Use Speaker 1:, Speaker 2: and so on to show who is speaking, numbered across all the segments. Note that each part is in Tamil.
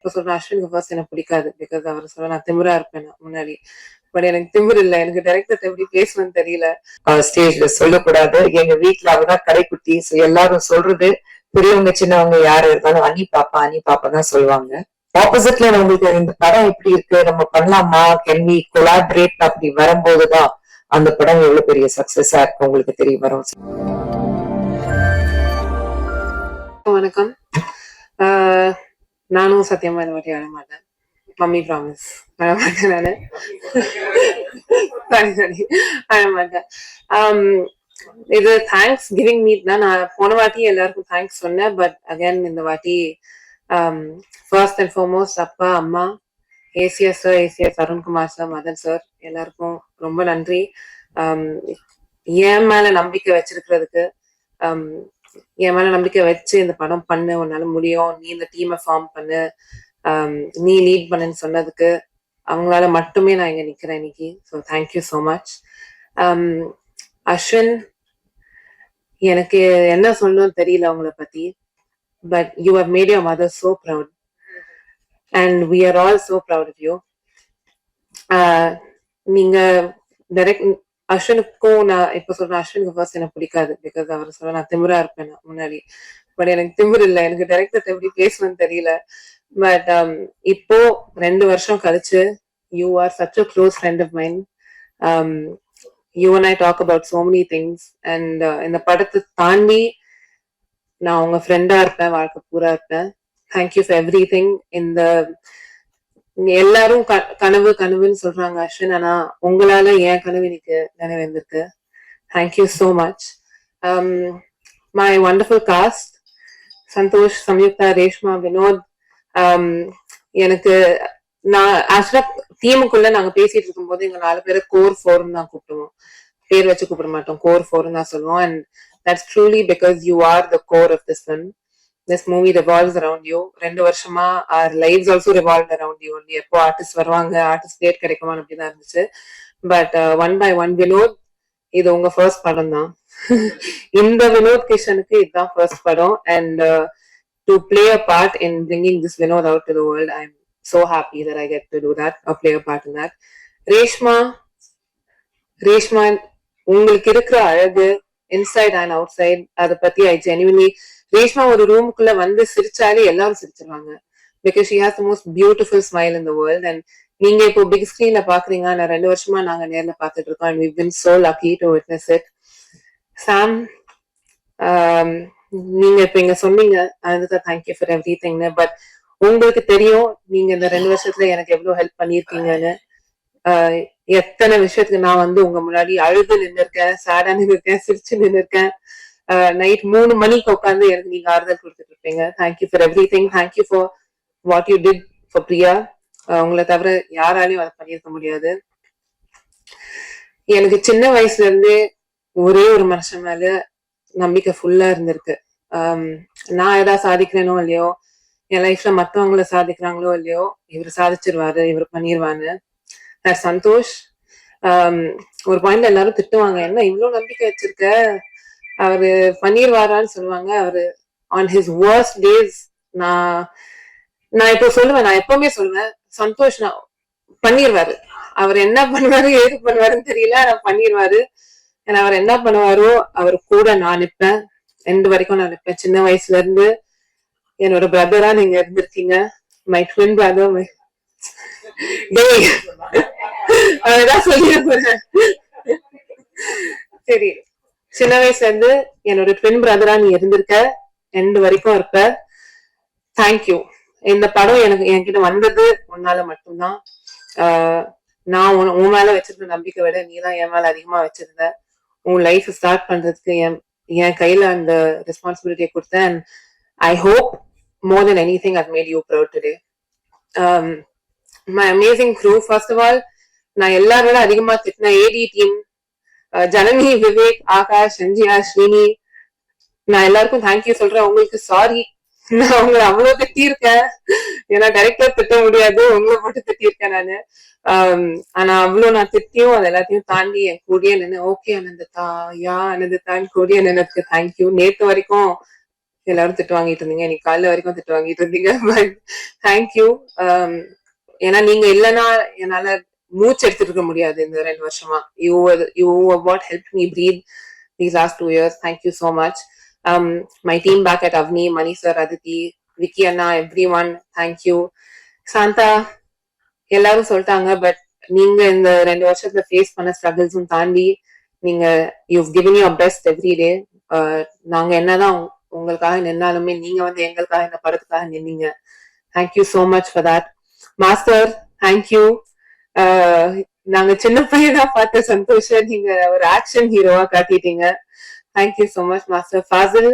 Speaker 1: இப்ப சொல்றேன், அஸ்வினுக்கு ஃபர்ஸ்ட் எனக்கு பிடிக்காது. பிகாஸ் அவர் சொல்ல நான் திமிரா இருப்பேன் முன்னாடி. பட் எனக்கு திமிர் இல்ல. எனக்கு டைரக்டர் எப்படி பேசுவேன்னு தெரியல.
Speaker 2: ஸ்டேஜ்ல சொல்லக்கூடாது. எங்க வீட்டுல அவதான் கடைக்குட்டி. எல்லாரும் சொல்றது பெரியவங்க சின்னவங்க யாரு இருந்தாலும் அனி பாப்பா தான் சொல்லுவாங்க. ஆப்போசிட்ல உங்களுக்கு இந்த படம் எப்படி இருக்கு, நம்ம பண்ணலாமா, கேன் வி கொலாபரேட் அப்படி வரும்போதுதான் அந்த படம் எவ்வளவு பெரிய சக்சஸா இருக்கு உங்களுக்கு தெரிய வரும்.
Speaker 1: வணக்கம். நானும் சத்தியமா இந்த வாட்டி அழமாட்டேன். Mummy promise அழமாட்டேன். நானு அழமாட்டேன். இது தேங்க்ஸ் கிவிங் மீட் தான். நான் போன வாட்டி எல்லாருக்கும் தேங்க்ஸ் சொன்னேன். பட் அகைன் இந்த வாட்டி ஃபர்ஸ்ட் அண்ட் ஃபார்மோஸ்ட் அப்பா அம்மா, ACS sir, ACS Arunkumar sir, Madan sir எல்லாருக்கும் ரொம்ப நன்றி. என் மேல நம்பிக்கை வச்சிருக்கிறதுக்கு, என் மேல நம்பிக்கை வச்சு இந்த படம் பண்ணு, உன்னால முடியும், நீ இந்த டீமை ஃபார்ம் பண்ணு, நீ லீட் பண்ணுன்னு சொன்னதுக்கு அவங்களால மட்டுமே நான் இங்க நிக்கிறேன் இன்னைக்கு. So thank you so much. Ashwin, எனக்கு என்ன சொல்லணும்னு தெரியல உங்களை பத்தி. But you have made your mother so proud and we are all so proud of you. நீங்க டைரக்ட் அஸ்வினுக்கும் நான் இப்ப சொல்றேன், அஸ்வினுக்கு ஃபர்ஸ்ட் எனக்கு பிடிக்காது. பிகாஸ் அவர் சொல்ல நான் திமிரா இருப்பேன் முன்னாடி. பட் எனக்கு திமிர் இல்லை. எனக்கு டைரக்டர் எப்படி பேசுவேன்னு தெரியல. பட் இப்போ 2 வருஷம் கழிச்சு you are such a close friend of mind. You and I talk about so many things. And இந்த படத்தை தாண்டி நான் உங்க ஃப்ரெண்டா இருப்பேன், வாழ்க்கை பூரா இருப்பேன். Thank you for every thing. இந்த எல்லாரும் கனவு கனவுன்னு சொல்றாங்க அஸ்வின், ஆனா உங்களால என் கனவு எனக்கு நினைவேந்திருக்கு. Thank you so much. My wonderful cast, Santhosh, Samyuktha, Reshma, Vinod. எனக்கு நான் ஆக்சுவலா டீமுக்குள்ள நாங்க பேசிட்டு இருக்கும் போது எங்க 4 பேரை கோர் 4 தான் கூப்பிடுவோம். பேர் வச்சு கூப்பிட மாட்டோம், கோர் 4 தான் சொல்லுவோம். And that's truly because you are the core of this film. This movie revolves around you. 2 வருஷமா our lives also revolved around you only. எப்போ ஆர்டிஸ்ட் வருவாங்க, ஆர்டிஸ்ட் டேட் கிடைக்குமான்னு அப்படிதான் இருந்துச்சு. But one by one, Vinod, இது உங்க ஃபர்ஸ்ட் படம் தான். இந்த வினோத் கிஷனுக்கு இதுதான் ஃபர்ஸ்ட் படம். And to play a part in bringing this Vinod out to the world, I am so happy that I get to do that or play a part in that. Reshma, உங்களுக்கு இருக்கிற அழகு இன்சைட் அண்ட் அவுட் சைட், அதை பத்தி ஐ ஜெனுவன்லி, ரேஷ்மா ஒரு ரூமுக்குள்ள வந்து சிரிச்சாலே எல்லாரும் சிரிச்சிருவாங்க. Because she has the most beautiful smile in the world. And நீங்க இப்போ பிக் ஸ்கிரீன்ல பாக்குறீங்க, நான் 2 வருஷமா நாங்க நேர்ல பாத்துட்டு இருக்கோம். And we've been so lucky to witness it. சாம், நீங்க இப்ப இங்க சொன்னீங்க, அதுதான் thank you for every thing. But உங்களுக்கு தெரியும் நீங்க இந்த 2 வருஷத்துல எனக்கு எவ்வளவு ஹெல்ப் பண்ணிருக்கீங்கன்னு. எத்தனை விஷயத்துக்கு நான் வந்து உங்க முன்னாடி அழுது நின்று இருக்கேன், சேடா நின்று இருக்கேன், சிரிச்சு நின்று இருக்கேன். நைட் 3 மணிக்கு உட்காந்து எனக்கு நீங்க ஆறுதல் கொடுத்துட்டு இருப்பீங்க. Thank you for every thing. Thank you for what you did for Priya. உங்களை தவிர யாராலையும் அதை பண்ணியிருக்க முடியாது. எனக்கு சின்ன வயசுல இருந்தே ஒரே ஒரு மனுஷன் மேல நம்பிக்கை ஃபுல்லா இருந்திருக்கு. நான் ஏதாவது சாதிக்கிறேனோ இல்லையோ, என் லைஃப்ல மத்தவங்கள சாதிக்கிறாங்களோ இல்லையோ, இவர் சாதிச்சிருவாரு, இவர் பண்ணிருவான்னு. சந்தோஷ், ஒரு பாயிண்ட்ல எல்லாரும் திட்டுவாங்க, என்ன இவ்வளவு நம்பிக்கை வச்சிருக்க, அவரு பண்ணிருவாரான்னு சொல்லுவாங்க. அவரு ஆன் ஹிஸ் வர்ஸ்ட் டேஸ், நான் இப்போ சொல்லுவேன், நான் எப்பவுமே சொல்லுவேன், சந்தோஷ் நான் பண்ணிருவாரு. அவர் என்ன பண்ணுவாரு, ஏது பண்ணுவாருன்னு தெரியல, நான் பண்ணிருவாரு. ஏன்னா அவர் என்ன பண்ணுவாரோ அவர் கூட நான் நிற்பேன், எண்டு வரைக்கும் நான் நிற்பேன். சின்ன வயசுல இருந்து என்னோட பிரதரா நீங்க இருந்திருக்கீங்க, மை ட்வின் பிரதர். அதான் சொல்லிடுறேன். சரி, சின்ன வயசுல இருந்து என்னோட ட்வின் பிரதரா நீ இருந்திருக்க, எண்டு வரைக்கும் இருப்ப. தேங்க்யூ. இந்த படம் எனக்கு என்கிட்ட வந்தது உன்னால மட்டும்தான். நான் உன் மேல வச்சிருந்த நம்பிக்கை விட நீதான் என் மேல அதிகமா வச்சிருந்த. உன் லைஃப் ஸ்டார்ட் பண்றதுக்கு என் கையில அந்த ரெஸ்பான்சிபிலிட்டியை கொடுத்தேன். And I hope more than anything I've made you proud today. My amazing crew, first of all, நான் எல்லாரோட அதிகமா திட்டின ஏடி டீம், ஜனனி, விவேக், ஆகாஷ், சஞ்சியா, ஸ்ரீனி, நான் எல்லாருக்கும் தேங்க்யூ சொல்றேன். உங்களுக்கு சாரி, நான் உங்களை அவ்வளவு திட்டிருக்கேன். ஏன்னா டைரக்டர் திட்ட முடியாது, உங்களை மட்டும் திட்டிருக்கேன் நானு. ஆனா அவ்வளவு நான் திட்டியும் அது எல்லாத்தையும் தாண்டி என் கூடிய நின்று ஓகே அனந்ததா, யா அனந்ததான் கூடிய நினைக்கு தேங்க்யூ. நேத்து வரைக்கும் எல்லாரும் திட்டு வாங்கிட்டு இருந்தீங்க, இன்னைக்கு காலைல வரைக்கும் திட்டு வாங்கிட்டு இருந்தீங்க. But thank you. ஏன்னா நீங்க இல்லைன்னா என்னால மூச்சு எடுத்துட்டு இருக்க முடியாது இந்த 2 வருஷமா. You what help me breathe these last 2 years. Thank you so much. My team back at Avni, Mani sir, Aditi, Vicky Anna, everyone, thank you. Santa, எல்லாரும் சொல்லிட்டாங்க, பட் நீங்க இந்த 2 வருஷத்துல ஃபேஸ் பண்ண ஸ்ட்ரகிள்ஸும் தாண்டி நீங்க you given your best every day. நாங்க என்னதான் உங்களுக்காக நின்னாலுமே நீங்க வந்து எங்களுக்காக இந்த படத்துக்காக நின்னீங்க. Thank you so much for that. Master, thank you. நாங்க சின்ன பையனா பார்த்த சந்தோஷம் நீங்க ஒரு ஆக்ஷன் ஹீரோவா காட்டிட்டீங்க. Thank you so much master. Fasil,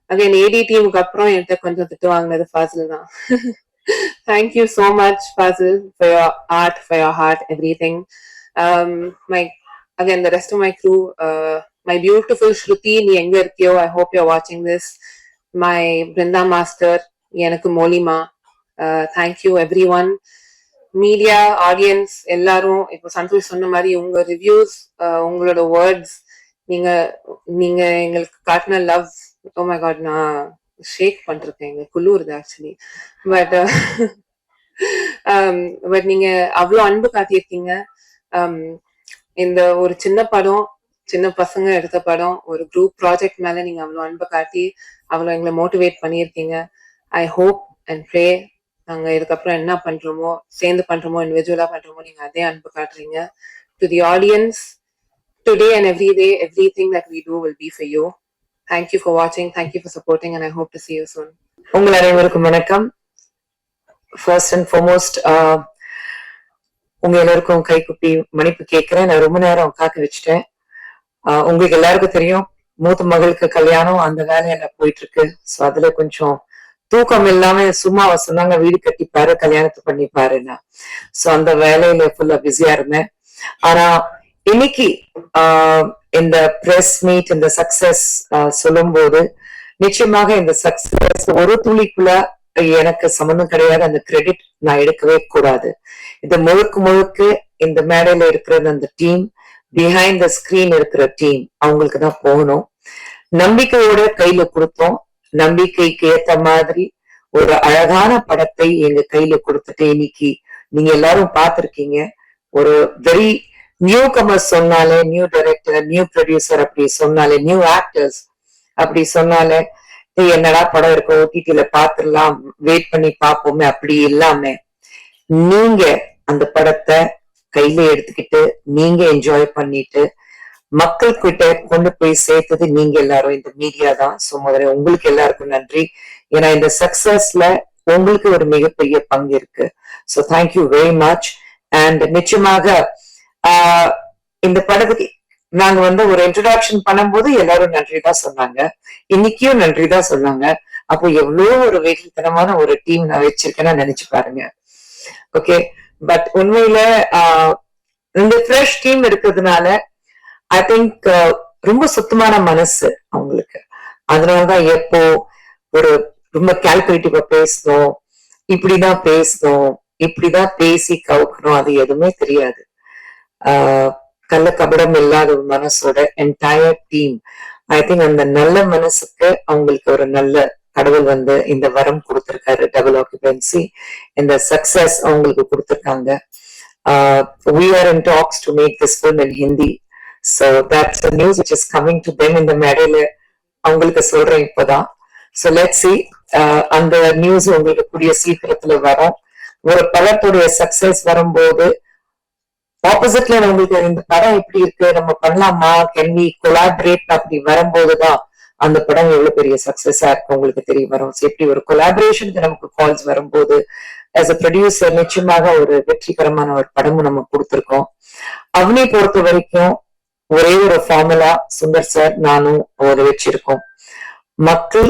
Speaker 1: again AD டீமுக்கு அப்புறம் என்கிட்ட கொஞ்சம் திட்டு வாங்கினது ஃபாசில் தான். Thank you so much Fasil for your art, for your heart, everything. My again the rest of my crew, my beautiful Shruti, நீ எங்க இருக்கியோ, I hope you're watching this. My Brinda master, எனக்கு மோலிமா, thank you everyone. Media audience எல்லாரும், இப்போ சந்தோஷ் சொன்ன மாதிரி உங்க ரிவ்யூஸ், உங்களோட வேர்ட்ஸ், நீங்க நீங்க எங்களுக்கு காட்டின லவ், ஓ மை காட், நான் ஷேக் பண்ணிருக்கேன், எங்க குளிருது ஆக்சுவலி. பட் பட் நீங்க அவ்வளோ அன்பு காட்டியிருக்கீங்க. இந்த ஒரு சின்ன படம், சின்ன பசங்க எடுத்த படம், ஒரு குரூப் ப்ராஜெக்ட் மேல நீங்க அவ்வளோ அன்பை காட்டி அவ்வளோ எங்களை மோட்டிவேட் பண்ணியிருக்கீங்க. ஐ ஹோப் அண்ட் ப்ரே நாங்க இதுக்கப்புறம் என்ன பண்றோமோ, சேர்ந்து பண்றோமோ, இண்டிவிஜுவலா பண்றோமோ, நீங்க அதே அன்பு காட்டுறீங்க. To the audience, today and every day, everything that we do will be for you. Thank you for வாட்சிங், thank you for supporting, and I hope to see you soon.
Speaker 2: உங்கள் அனைவருக்கும் வணக்கம். ஃபர்ஸ்ட் அண்ட் ஃபார்மோஸ்ட் உங்க எல்லாருக்கும் கைக்குப்பி மன்னிப்பு கேட்கிறேன். நான் ரொம்ப நேரம் காக்க வச்சுட்டேன். உங்களுக்கு எல்லாருக்கும் தெரியும், மூத்த மகளுக்கு கல்யாணம், அந்த வேலையில போயிட்டு இருக்கு. ஸோ அதுல கொஞ்சம் தூக்கம் இல்லாம சும்மா சொன்னாங்க, வீடு கட்டிப்பாரு, கல்யாணத்தை பண்ணிப்பாருன்னா. ஸோ அந்த வேலையில ஃபுல்லா பிஸியா இருந்தேன். ஆனா இன்னைக்கு இந்த பிரஸ் மீட், இந்த சக்சஸ் சொல்லும் போது நிச்சயமாக இந்த சக்சஸ் ஒரு துளிக்குள்ள எனக்கு சம்பந்தம் கிடையாது. அந்த கிரெடிட் நான் எடுக்கவே கூடாது. இது முழுக்க முழுக்க இந்த மேடையில இருக்கிற அந்த டீம், பிஹைண்ட் த ஸ்கிரீன் இருக்கிற டீம், அவங்களுக்கு தான் போகணும். நம்பிக்கையோட கையில கொடுத்தோம். நம்பிக்கைக்கு ஏத்த மாதிரி ஒரு அழகான படத்தை எங்க கையில கொடுத்துட்டு இன்னைக்கு நீங்க எல்லாரும் பார்த்திருக்கீங்க. ஒரு வெரி நியூ கமர்ஸ் சொன்னாலே, நியூ டைரக்டர், நியூ ப்ரொடியூசர் அப்படி சொன்னாலே, நியூ ஆக்டர்ஸ் அப்படி சொன்னாலே, என்னடா படம் இருக்க, ஓடிடில பாத்துடலாம், வெயிட் பண்ணி பார்ப்போமே, அப்படி இல்லாம நீங்க அந்த படத்தை கையில எடுத்துக்கிட்டு நீங்க என்ஜாய் பண்ணிட்டு மக்கள் கிட்ட கொண்டு போய் சேர்த்தது நீங்க எல்லாரும், இந்த மீடியா தான். சோ முதல்ல உங்களுக்கு எல்லாருக்கும் நன்றி. ஏன்னா இந்த சக்சஸ்ல உங்களுக்கு ஒரு மிகப்பெரிய பங்கு இருக்கு. So thank you very much. And நிச்சயமாக இந்த படத்துக்கு நாங்க வந்து ஒரு இன்ட்ரோடக்ஷன் பண்ணும்போது எல்லாரும் நன்றி தான் சொன்னாங்க, இன்னைக்கும் நன்றி தான் சொன்னாங்க. அப்போ எவ்வளவு ஒரு வெகுத்தனமான ஒரு டீம் நான் வச்சிருக்கேன்னு நினைச்சு பாருங்க. ஓகே, பட் உண்மையில இந்த ஃப்ரெஷ் டீம் இருக்கிறதுனால ஐ திங்க் ரொம்ப சுத்தமான மனசு அவங்களுக்கு. அதனாலதான் எப்போ ஒரு ரொம்ப கால்குலேட்டிவா பேசணும், இப்படிதான் பேசணும், இப்படிதான் பேசி கவுக்கணும், அது எதுவுமே தெரியாது. கள்ள கபடம் இல்லாத ஒரு மனசோட என்டையர் டீம். ஐ திங்க் அந்த நல்ல மனசுக்கு அவங்களுக்கு ஒரு நல்ல கடவுள் வந்து இந்த வரம் கொடுத்திருக்காரு, டபுள் ஆக்குபென்சி. இந்த சக்சஸ் அவங்களுக்கு கொடுத்திருக்காங்க. We are in talks to make this film in Hindi. So that's the news which is coming to them in the மேடையில அவங்களுக்கு சொல்றேன் இப்பதான். So let's see. அந்த நியூஸ் உங்களுக்கு கூடிய சீக்கிரத்துல வரும். ஒரு படத்துடைய சக்சஸ் வரும்போது ஆப்போசிட்ல உங்களுக்கு இந்த படம் எப்படி இருக்கு, நம்ம பண்ணலாமா, கேன் வி கொலாபரேட் அப்படி வரும்போதுதான் அந்த படம் எவ்வளவு பெரிய சக்சஸா இருக்கு உங்களுக்கு தெரிய வரும். எப்படி ஒரு கொலாபரேஷனுக்கு நமக்கு கால்ஸ் வரும்போது ஆஸ் அ ப்ரொடியூசர் நிச்சயமாக ஒரு வெற்றிகரமான ஒரு படமும் நம்ம கொடுத்திருக்கோம். அவனை பொறுத்த வரைக்கும் ஒரே ஒரு ஃபார்முலா சுந்தர் சார் நானும் ஒரு வச்சிருக்கோம். மக்கள்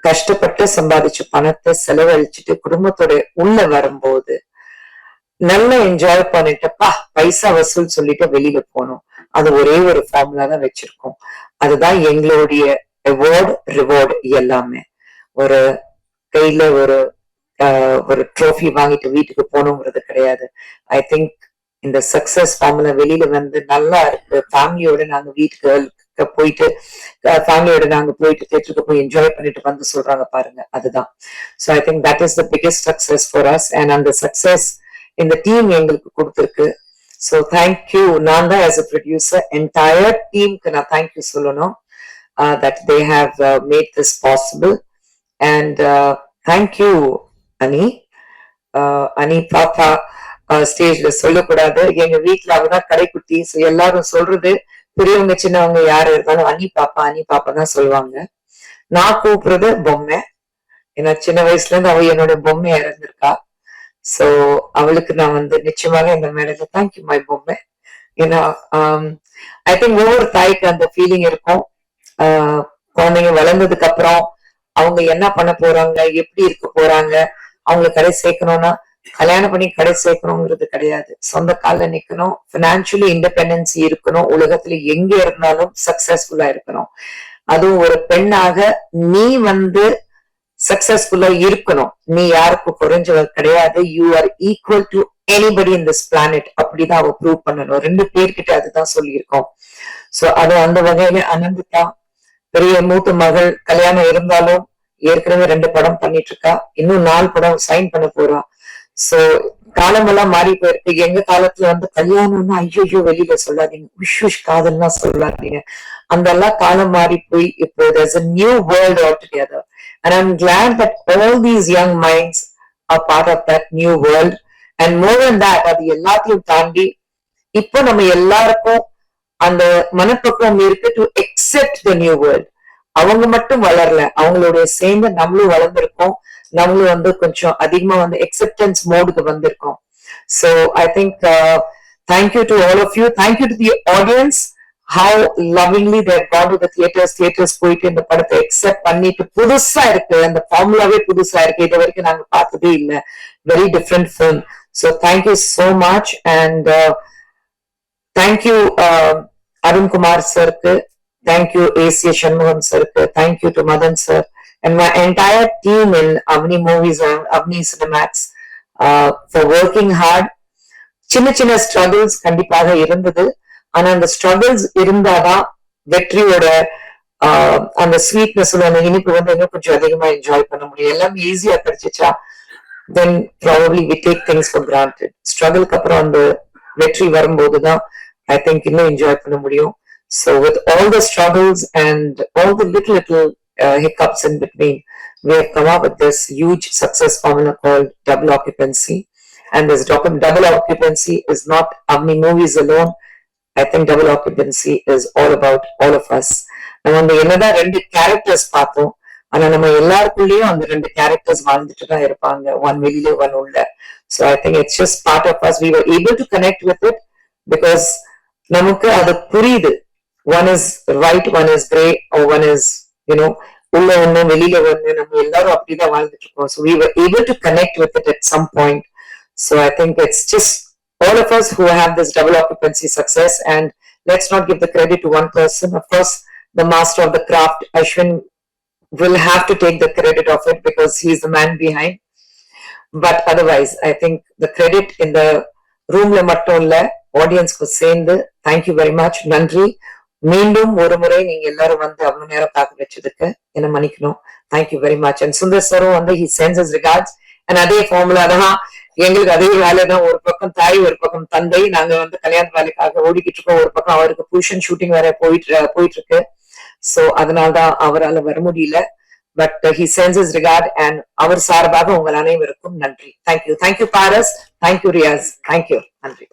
Speaker 2: கஷ்டப்பட்டு சம்பாதிச்ச பணத்தை செலவழிச்சுட்டு குடும்பத்தோட உள்ள வரும்போது நல்லா என்ஜாய் பண்ணிட்டப்பா பைசா வசூல் சொல்லிட்டு வெளியில போனோம். அது ஒரே ஒரு ஃபார்முலா தான் வச்சிருக்கோம். அதுதான் எங்களுடைய அவார்டு ரிவார்டு எல்லாமே. ஒரு கையில ஒரு ட்ரோஃபி வாங்கிட்டு வீட்டுக்கு போகணுங்கிறது கிடையாது. ஐ திங்க் இந்த சக்சஸ் ஃபார்முலா வெளியில வந்து நல்லா இருக்கு, ஃபேமிலியோட நாங்க வீட்டுக்கு போயிட்டு ஃபேமிலியோட நாங்க போயிட்டு தியேட்டருக்கு போய் என்ஜாய் பண்ணிட்டு வந்து சொல்றாங்க பாருங்க, அதுதான். So I think that is the biggest success for us. And அந்த சக்சஸ் இந்த டீம் எங்களுக்கு கொடுத்துருக்கு. So thank you. நான் தான் ஆஸ் அ ப்ரொடியூசர் என்டையர் டீமுக்கு நான் தேங்க்யூ சொல்லணும். That they have made this possible. And thank you அனி. அனி பாப்பா ஸ்டேஜ்ல சொல்லக்கூடாது, எங்க வீட்டுல அவதான் கடைக்குட்டி. ஸோ எல்லாரும் சொல்றது பெரியவங்க சின்னவங்க யாரு இருந்தாலும் அனி பாப்பா தான் சொல்லுவாங்க. நான் கூப்பிடுறது பொம்மை. ஏன்னா சின்ன வயசுல இருந்து அவ என்னோட பொம்மையா இருந்திருக்கா. சோ அவளுக்கு நான் வந்து நிச்சயமாக இந்த மேடையில தேங்க்யூ மை பொம்மை. ஏன்னா ஐ திங்க் ஒவ்வொரு தாய்க்கு அந்த ஃபீலிங் இருக்கும். குழந்தைங்க வளர்ந்ததுக்கு அப்புறம் அவங்க என்ன பண்ண போறாங்க, எப்படி இருக்க போறாங்க, அவங்களை கடை சேர்க்கணும்னா கல்யாணம் பண்ணி கடை சேர்க்கணுங்கிறது கிடையாது. சொந்த காலில் நிக்கணும், பினான்சியலி இண்டிபெண்டன்சி இருக்கணும், உலகத்துல எங்க இருந்தாலும் சக்சஸ்ஃபுல்லா இருக்கணும். அதுவும் ஒரு பெண்ணாக நீ வந்து சக்சஸ்ஃபுல்லா இருக்கணும். நீ யாருக்கும் குறைஞ்சவர் கிடையாது. You are equal to anybody in this planet. அப்படிதான் அவ ப்ரூவ் பண்ணணும். 2 பேர்கிட்ட அதுதான் சொல்லியிருக்கோம். சோ அது அந்த வகையில அனந்திதா பெரிய மூத்த மகள், கல்யாணம் இருந்தாலும் ஏற்கனவே 2 படம் பண்ணிட்டு இருக்கா, இன்னும் 4 படம் சைன் பண்ண போறா. சோ காலமெல்லாம் மாறி போயிருக்கு. எங்க காலத்துல வந்து கல்யாணம்னா ஐயோ வெளியில சொல்லாதீங்க, விஷ் காதல்னா சொல்லாதீங்க, அந்த எல்லாம் காலம் மாறி போய் இப்போ there's a new world altogether. And I'm glad that all these young minds are part of that new world. And more than that, அது எல்லாத்தையும் தாண்டி இப்போ நம்ம எல்லாருக்கும் அந்த மனப்பக்குவம் இருக்கு to accept the new world. அவங்க மட்டும் வளரல, அவங்களுடைய சேர்ந்து நம்மளும் வளர்ந்திருக்கோம். நம்மளும் வந்து கொஞ்சம் அதிகமா வந்து acceptance மோடுக்கு வந்திருக்கோம். So I think thank you to all of you. Thank you to the audience. How lovingly they have gone to the theaters போயிட்டு இந்த படத்தை accept பண்ணிட்டு, புதுசா இருக்கு, அந்த ஃபார்முலாவே புதுசா இருக்கு, இது வரைக்கும் நாங்க பார்த்ததே இல்லை. Very different film. So thank you so much. And thank you Arun Kumar sir க்கு, thank you A.C. Shanmugam sir க்கு, thank you to Madan sir and my entire team in Avni Movies and Avni Cinemax for working hard. சின்ன சின்ன ஸ்ட்ரகிள்ஸ் கண்டிப்பாக இருந்தது. ஆனா அந்த ஸ்ட்ரகிள்ஸ் இருந்தாதான் வெற்றியோட அந்த ஸ்வீட்னஸ், அந்த இனிப்பு வந்து இன்னும் கொஞ்சம் அதிகமா என்ஜாய் பண்ண முடியும். எல்லாம் ஈஸியா கிடைச்சிச்சா then probably we take things for granted. ஸ்ட்ரகிளுக்கு அப்புறம் அந்த வெற்றி வரும்போதுதான் I think இன்னும் என்ஜாய் பண்ண முடியும். So with all the struggles and all the little hiccups in between, we have come up with this huge success formula called double occupancy. And this double occupancy is not Avni Movies alone. I think double occupancy is all about all of us. நம்ம வந்து என்னதான் 2 கேரக்டர்ஸ் பார்த்தோம், ஆனா நம்ம எல்லாருக்குள்ளேயும் அந்த 2 கேரக்டர்ஸ் வாழ்ந்துட்டு தான் இருப்பாங்க, ஒன் வெளியில ஒன் உள்ள. So I think it's just part of us. We were able to connect with it because நமக்கு அது புரியுது. One is right, one is grey, or one is, you know, உள்ள ஒண்ணு வெளியில ஒண்ணு, நம்ம எல்லாரும் அப்படிதான் வாழ்ந்துட்டு இருக்கோம். So we were able to connect with it at some point. So I think it's just all of us who have this double occupancy success. And let's not give the credit to one person. Of course, the master of the craft, Ashwin, will have to take the credit of it because he's the man behind. But otherwise, I think the credit in the room la mattum illa, audience ku சேர்ந்து thank you very much. நன்றி. மீண்டும் ஒரு முறை நீங்க எல்லாரும் வந்து அவ்வளவு நேரம் பார்க்க வச்சதுக்கு என்ன மன்னிக்கணும். thank you very much. And Sundar சாரும் வந்து he sends his regards. And அதே ஃபார்முலா தான் எங்களுக்கு, அதே வேலைதான். ஒரு பக்கம் தாய், ஒரு பக்கம் தந்தை. நாங்க வந்து கல்யாண வேலைக்காக ஓடிக்கிட்டு இருக்கோம். ஒரு பக்கம் அவருக்கு புருஷன் ஷூட்டிங் வேற போயிட்டு இருக்கு. சோ அதனால்தான் அவரால் வர முடியல. But he sends his regard. and அவர் சார்பாக உங்கள் அனைவருக்கும் நன்றி. தேங்க்யூ. தேங்க்யூ பாரஸ். தேங்க்யூ ரியாஸ். தேங்க்யூ. நன்றி.